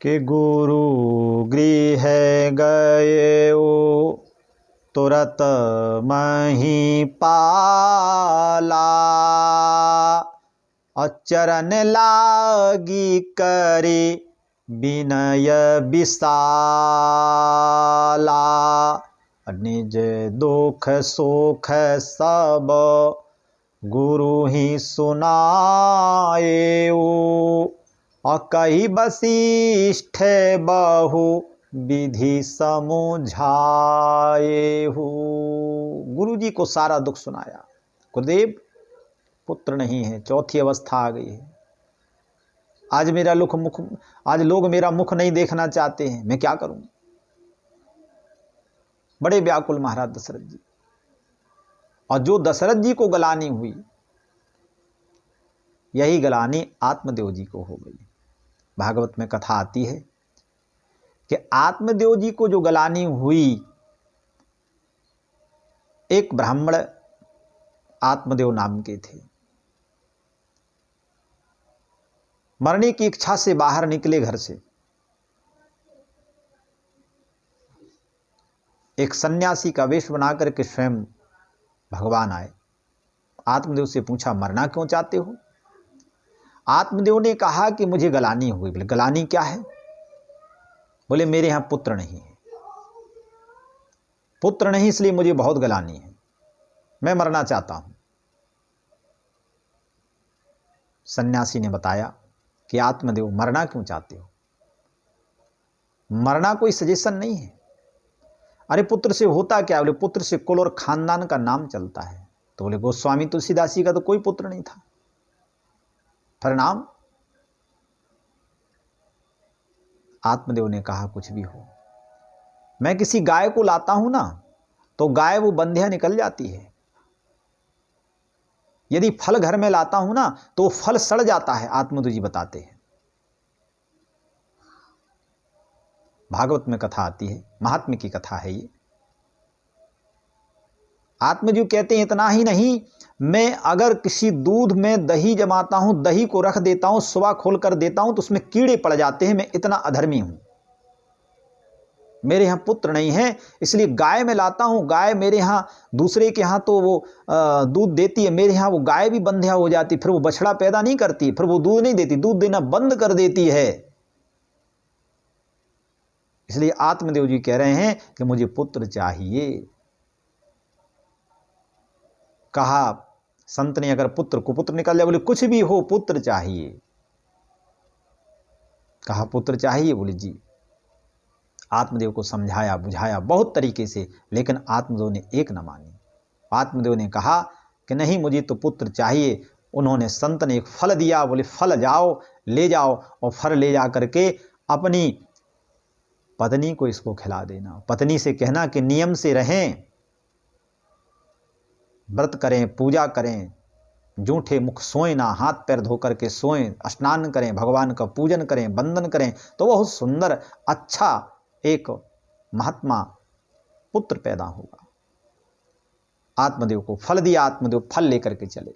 कि गुरु गृह गए तुरत मही पाला, अचरण लागी करे विनय विशाला। निज दुख सुख सब गुरु ही सुनाए, कही वशिष्ठ बहु विधि समझाए हो। गुरु जी को सारा दुख सुनाया। गुरुदेव पुत्र नहीं है, चौथी अवस्था आ गई है, आज लोग मेरा मुख नहीं देखना चाहते हैं, मैं क्या करूं। बड़े व्याकुल महाराज दशरथ जी। और जो दशरथ जी को गलानी हुई, यही गलानी आत्मदेव जी को हो गई। भागवत में कथा आती है कि आत्मदेव जी को जो गलानी हुई, एक ब्राह्मण आत्मदेव नाम के थे, मरने की इच्छा से बाहर निकले घर से। एक सन्यासी का वेश बना करके स्वयं भगवान आए। आत्मदेव से पूछा, मरना क्यों चाहते हो? आत्मदेव ने कहा कि मुझे गलानी हुई। बोले गलानी क्या है? बोले मेरे यहां पुत्र नहीं है, पुत्र नहीं इसलिए मुझे बहुत गलानी है, मैं मरना चाहता हूं। सन्यासी ने बताया कि आत्मदेव मरना क्यों चाहते हो? मरना कोई सजेशन नहीं है। अरे पुत्र से होता क्या? बोले पुत्र से कुल और खानदान का नाम चलता है। तो बोले गोस्वामी तुलसीदास जी का तो कोई पुत्र नहीं था, परिणाम? आत्मदेव ने कहा कुछ भी हो, मैं किसी गाय को लाता हूं ना, तो गाय वो बंधिया निकल जाती है। यदि फल घर में लाता हूं ना, तो फल सड़ जाता है। आत्मदेव जी बताते हैं, भागवत में कथा आती है, महात्म्य की कथा है ये। आत्मदेव कहते हैं इतना ही नहीं, मैं अगर किसी दूध में दही जमाता हूं, दही को रख देता हूं, सुबह खोल कर देता हूं तो उसमें कीड़े पड़ जाते हैं, मैं इतना अधर्मी हूं। मेरे यहां पुत्र नहीं है, इसलिए गाय में लाता हूं। गाय मेरे यहां, दूसरे के यहां तो वो दूध देती है, मेरे यहां वो गाय भी बंध्या हो जाती, फिर वो बछड़ा पैदा नहीं करती, फिर वो दूध नहीं देती, दूध देना बंद कर देती है। इसलिए आत्मदेव जी कह रहे हैं कि मुझे पुत्र चाहिए। कहा संत ने, अगर पुत्र को पुत्र निकल जाए, बोले कुछ भी हो पुत्र चाहिए। कहा पुत्र चाहिए? बोले जी। आत्मदेव को समझाया बुझाया बहुत तरीके से, लेकिन आत्मदेव ने एक न मानी। आत्मदेव ने कहा कि नहीं, मुझे तो पुत्र चाहिए। उन्होंने, संत ने एक फल दिया। बोले फल जाओ ले जाओ, और फल ले जा करके अपनी पत्नी को इसको खिला देना। पत्नी से कहना कि नियम से रहें, व्रत करें, पूजा करें, जूठे मुख सोएं ना, हाथ पैर धो करके सोएं, स्नान करें, भगवान का पूजन करें, वंदन करें, तो बहुत सुंदर अच्छा एक महात्मा पुत्र पैदा होगा। आत्मदेव को फल दिया, आत्मदेव फल लेकर के चले।